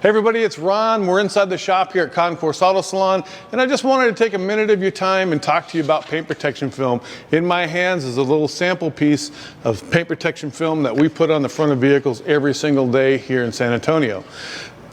Hey everybody, it's Ron. We're inside the shop here at Concours Auto Salon, and I just wanted to take a minute of your time and talk to you about paint protection film. In my hands is a little sample piece of paint protection film that we put on the front of vehicles every single day here in San Antonio.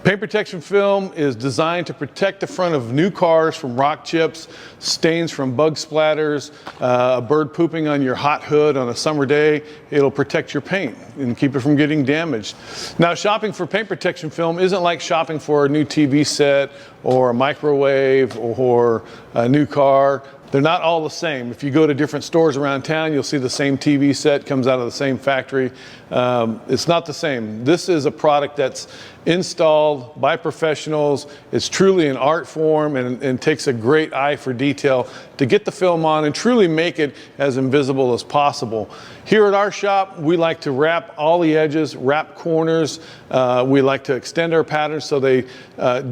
Paint protection film is designed to protect the front of new cars from rock chips, stains from bug splatters, a bird pooping on your hot hood on a summer day. It'll protect your paint and keep it from getting damaged. Now, shopping for paint protection film isn't like shopping for a new TV set or a microwave or a new car. They're not all the same. If you go to different stores around town, you'll see the same TV set comes out of the same factory. It's not the same. This is a product that's installed by professionals. It's truly an art form and takes a great eye for detail to get the film on and truly make it as invisible as possible. Here at our shop, we like to wrap all the edges, wrap corners. We like to extend our patterns so they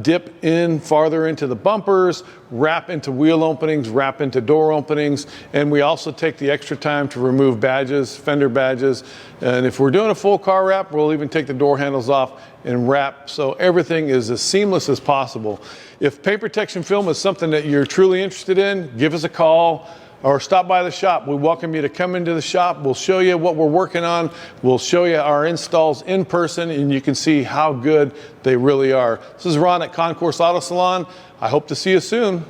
dip in farther into the bumpers, wrap into wheel openings, wrap into door openings, and we also take the extra time to remove badges, fender badges, and if we're doing a full car wrap, we'll even take the door handles off and wrap so everything is as seamless as possible. If paint protection film is something that you're truly interested in, give us a call or stop by the shop. We welcome you to come into the shop. We'll show you what we're working on. We'll show you our installs in person, and you can see how good they really are. This is Ron at Concours Auto Salon. I hope to see you soon.